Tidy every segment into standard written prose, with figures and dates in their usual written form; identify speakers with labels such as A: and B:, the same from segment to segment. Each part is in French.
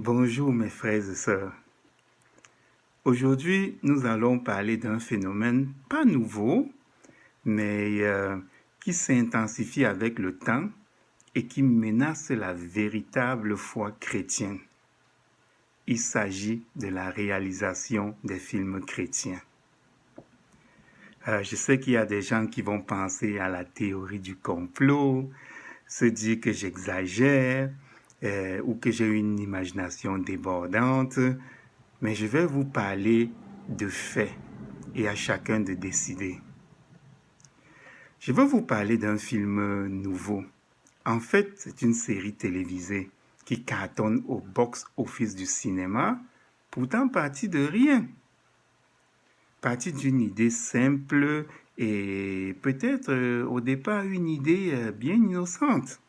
A: Bonjour mes frères et sœurs. Aujourd'hui, nous allons parler d'un phénomène pas nouveau, mais qui s'intensifie avec le temps et qui menace la véritable foi chrétienne. Il s'agit de la réalisation des films chrétiens. Je sais qu'il y a des gens qui vont penser à la théorie du complot, se dire que j'exagère ou que j'ai une imagination débordante, mais je vais vous parler de faits et à chacun de décider. Je vais vous parler d'un film nouveau. En fait, c'est une série télévisée qui cartonne au box-office du cinéma, pourtant partie de rien. Partie d'une idée simple et peut-être au départ une idée bien innocente.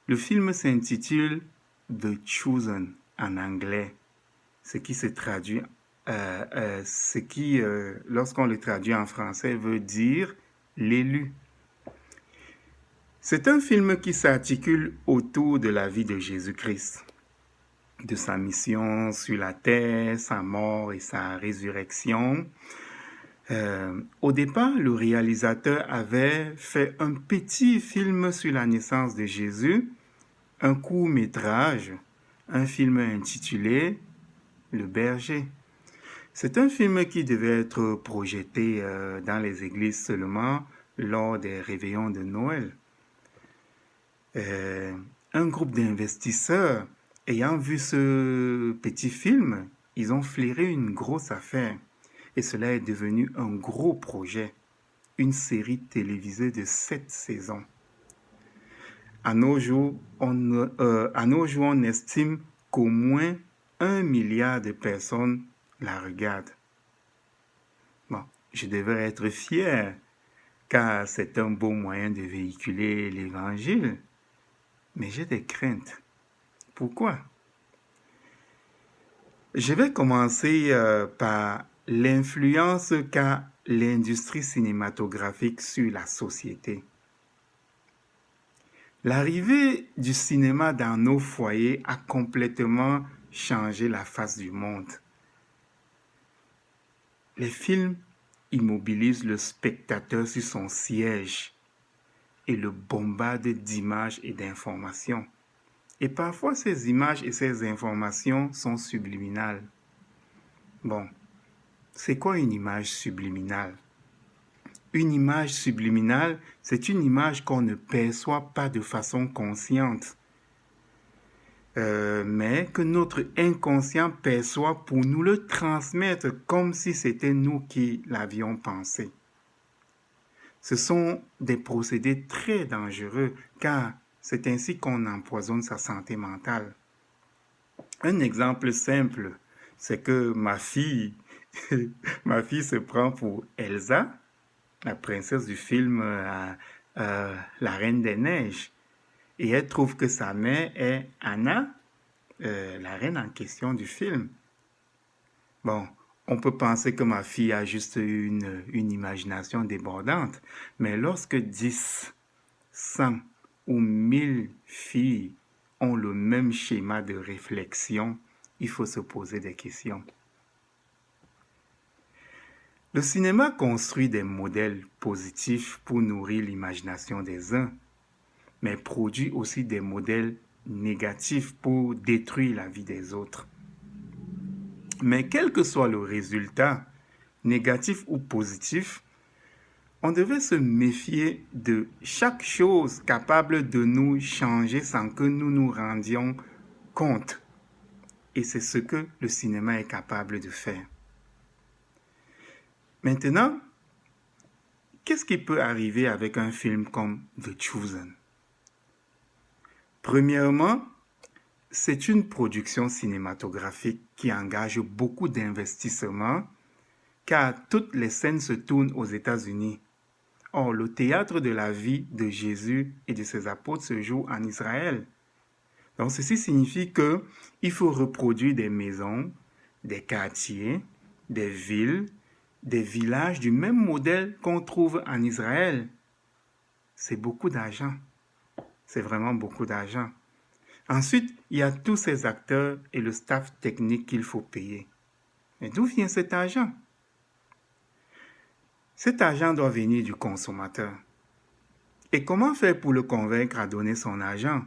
A: Le film s'intitule The Chosen en anglais, ce qui se traduit, lorsqu'on le traduit en français, veut dire l'élu. C'est un film qui s'articule autour de la vie de Jésus-Christ, de sa mission sur la terre, sa mort et sa résurrection. Au départ, le réalisateur avait fait un petit film sur la naissance de Jésus, un court-métrage, un film intitulé Le Berger. C'est un film qui devait être projeté dans les églises seulement lors des réveillons de Noël. Un groupe d'investisseurs ayant vu ce petit film, ils ont flairé une grosse affaire et cela est devenu un gros projet, une série télévisée de 7 saisons. À nos jours, on estime qu'au moins 1 milliard de personnes la regardent. Bon, je devrais être fier, car c'est un beau moyen de véhiculer l'évangile. Mais j'ai des craintes. Pourquoi? Je vais commencer par l'influence qu'a l'industrie cinématographique sur la société. L'arrivée du cinéma dans nos foyers a complètement changé la face du monde. Les films immobilisent le spectateur sur son siège et le bombardent d'images et d'informations. Et parfois, ces images et ces informations sont subliminales. Bon, c'est quoi une image subliminale? Une image subliminale, c'est une image qu'on ne perçoit pas de façon consciente, mais que notre inconscient perçoit pour nous le transmettre comme si c'était nous qui l'avions pensé. Ce sont des procédés très dangereux car c'est ainsi qu'on empoisonne sa santé mentale. Un exemple simple, c'est que ma fille se prend pour Elsa, la princesse du film La Reine des Neiges. Et elle trouve que sa mère est Anna, la reine en question du film. Bon, on peut penser que ma fille a juste une imagination débordante, mais lorsque 10, 100 ou 1000 filles ont le même schéma de réflexion, il faut se poser des questions. Le cinéma construit des modèles positifs pour nourrir l'imagination des uns, mais produit aussi des modèles négatifs pour détruire la vie des autres. Mais quel que soit le résultat, négatif ou positif, on devait se méfier de chaque chose capable de nous changer sans que nous nous rendions compte. Et c'est ce que le cinéma est capable de faire. Maintenant, qu'est-ce qui peut arriver avec un film comme The Chosen? Premièrement, c'est une production cinématographique qui engage beaucoup d'investissements car toutes les scènes se tournent aux États-Unis. Or, le théâtre de la vie de Jésus et de ses apôtres se joue en Israël. Donc, ceci signifie qu'il faut reproduire des maisons, des quartiers, des villes, des villages du même modèle qu'on trouve en Israël. C'est beaucoup d'argent. C'est vraiment beaucoup d'argent. Ensuite, il y a tous ces acteurs et le staff technique qu'il faut payer. Mais d'où vient cet argent? Cet argent doit venir du consommateur. Et comment faire pour le convaincre à donner son argent?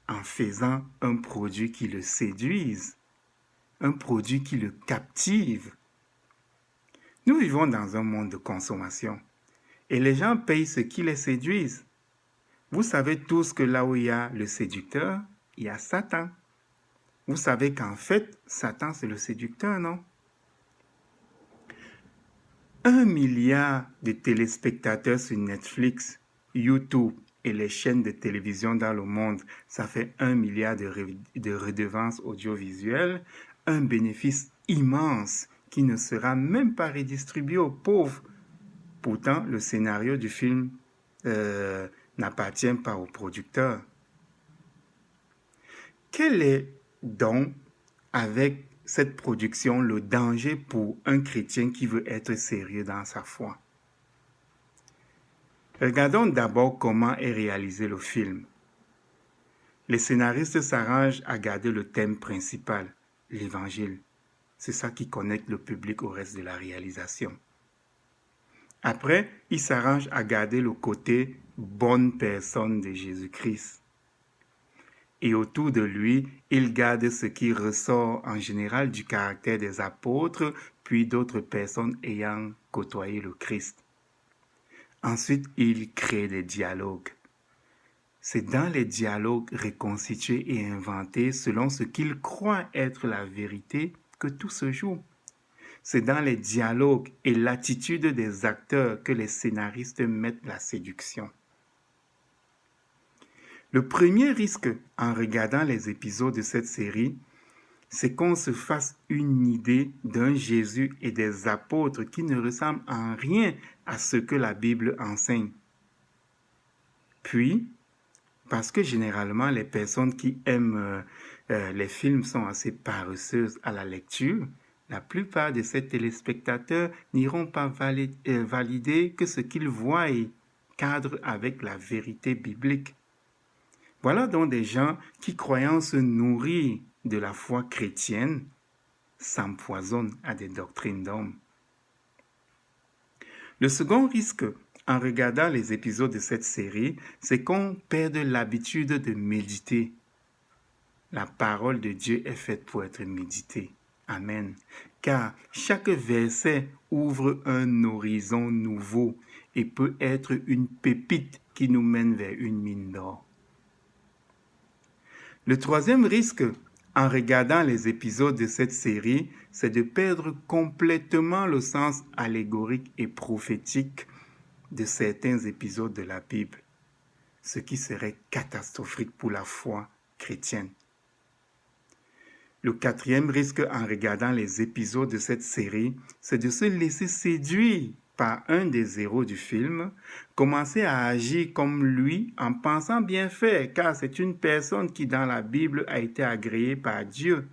A: En faisant un produit qui le séduise, un produit qui le captive. Nous vivons dans un monde de consommation et les gens payent ce qui les séduise. Vous savez tous que là où il y a le séducteur, il y a Satan. Vous savez qu'en fait, Satan c'est le séducteur, non? 1 milliard de téléspectateurs sur Netflix, YouTube et les chaînes de télévision dans le monde, ça fait 1 milliard de redevances audiovisuelles, un bénéfice immense qui ne sera même pas redistribué aux pauvres. Pourtant, le scénario du film n'appartient pas au producteur. Quel est donc, avec cette production, le danger pour un chrétien qui veut être sérieux dans sa foi? Regardons d'abord comment est réalisé le film. Les scénaristes s'arrangent à garder le thème principal, l'évangile. C'est ça qui connecte le public au reste de la réalisation. Après, ils s'arrangent à garder le côté bonne personne de Jésus-Christ. Et autour de lui, ils gardent ce qui ressort en général du caractère des apôtres, puis d'autres personnes ayant côtoyé le Christ. Ensuite, ils créent des dialogues. C'est dans les dialogues reconstitués et inventés selon ce qu'ils croient être la vérité que tout se joue. C'est dans les dialogues et l'attitude des acteurs que les scénaristes mettent la séduction. Le premier risque en regardant les épisodes de cette série, c'est qu'on se fasse une idée d'un Jésus et des apôtres qui ne ressemblent en rien à ce que la Bible enseigne. Puis, parce que généralement les personnes qui aiment les films sont assez paresseuses à la lecture, la plupart de ces téléspectateurs n'iront pas valider que ce qu'ils voient cadre avec la vérité biblique. Voilà donc des gens qui, croyant se nourrir de la foi chrétienne, s'empoisonnent à des doctrines d'hommes. Le second risque, en regardant les épisodes de cette série, c'est qu'on perde l'habitude de méditer. La parole de Dieu est faite pour être méditée. Amen. Car chaque verset ouvre un horizon nouveau et peut être une pépite qui nous mène vers une mine d'or. Le troisième risque, en regardant les épisodes de cette série, c'est de perdre complètement le sens allégorique et prophétique de certains épisodes de la Bible, ce qui serait catastrophique pour la foi chrétienne. Le quatrième risque en regardant les épisodes de cette série, c'est de se laisser séduire par un des héros du film, commencer à agir comme lui en pensant bien faire, car c'est une personne qui dans la Bible a été agréée par Dieu.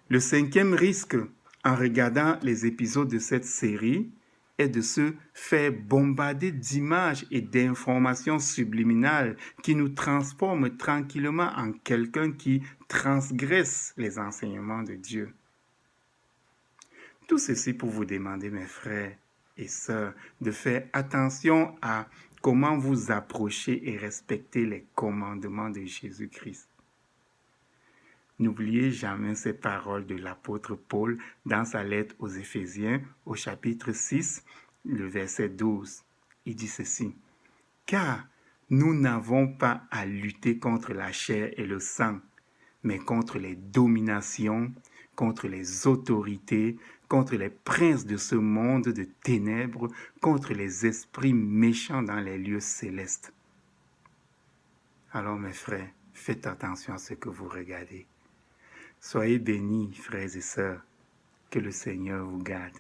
A: Le cinquième risque en regardant les épisodes de cette série est de se faire bombarder d'images et d'informations subliminales qui nous transforment tranquillement en quelqu'un qui transgresse les enseignements de Dieu. Tout ceci pour vous demander, mes frères et sœurs, de faire attention à comment vous approchez et respectez les commandements de Jésus-Christ. N'oubliez jamais ces paroles de l'apôtre Paul dans sa lettre aux Éphésiens au chapitre 6, le verset 12. Il dit ceci: « Car nous n'avons pas à lutter contre la chair et le sang, mais contre les dominations, contre les autorités, contre les princes de ce monde de ténèbres, contre les esprits méchants dans les lieux célestes. » Alors mes frères, faites attention à ce que vous regardez. Soyez bénis, frères et sœurs, que le Seigneur vous garde.